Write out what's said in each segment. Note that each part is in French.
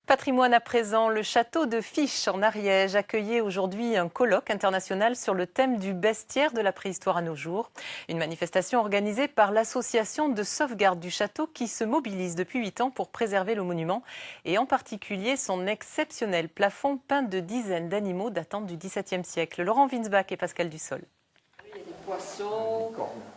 Patrimoine à présent, le château de Fiche en Ariège accueillait aujourd'hui un colloque international sur le thème du bestiaire de la préhistoire à nos jours. Une manifestation organisée par l'association de sauvegarde du château qui se mobilise depuis 8 ans pour préserver le monument et en particulier son exceptionnel plafond peint de dizaines d'animaux datant du XVIIe siècle. Laurent Winsbach et Pascal Dussol. Il y a des poissons,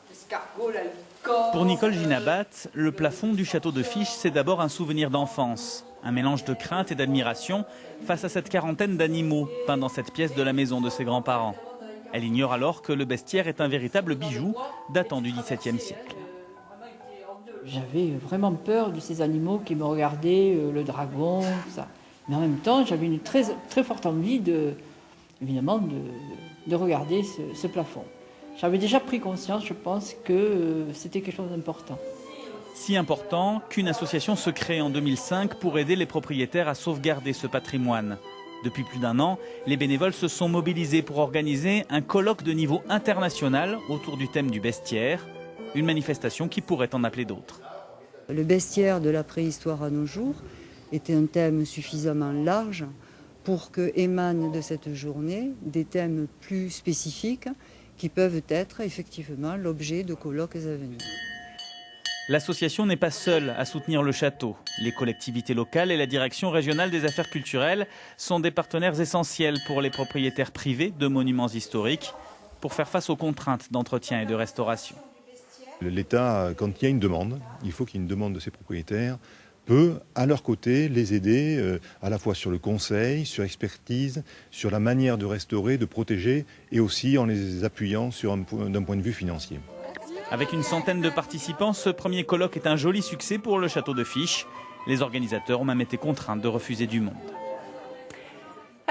des escargots, la licorne. Pour Nicole Ginabat, le plafond du château de Fiche, c'est d'abord un souvenir d'enfance. Un mélange de crainte et d'admiration face à cette quarantaine d'animaux peints dans cette pièce de la maison de ses grands-parents. Elle ignore alors que le bestiaire est un véritable bijou datant du XVIIe siècle. J'avais vraiment peur de ces animaux qui me regardaient, le dragon, tout ça. Mais en même temps, j'avais une très, très forte envie évidemment, de regarder ce plafond. J'avais déjà pris conscience, je pense, que c'était quelque chose d'important. Si important qu'une association se crée en 2005 pour aider les propriétaires à sauvegarder ce patrimoine. Depuis plus d'un an, les bénévoles se sont mobilisés pour organiser un colloque de niveau international autour du thème du bestiaire, une manifestation qui pourrait en appeler d'autres. Le bestiaire de la préhistoire à nos jours était un thème suffisamment large pour que émanent de cette journée des thèmes plus spécifiques qui peuvent être effectivement l'objet de colloques à venir. L'association n'est pas seule à soutenir le château. Les collectivités locales et la direction régionale des affaires culturelles sont des partenaires essentiels pour les propriétaires privés de monuments historiques pour faire face aux contraintes d'entretien et de restauration. L'État, quand il y a une demande, il faut qu'il y ait une demande de ses propriétaires, peut à leur côté les aider à la fois sur le conseil, sur l'expertise, sur la manière de restaurer, de protéger et aussi en les appuyant d'un point de vue financier. Avec une centaine de participants, ce premier colloque est un joli succès pour le château de Fiche. Les organisateurs ont même été contraints de refuser du monde.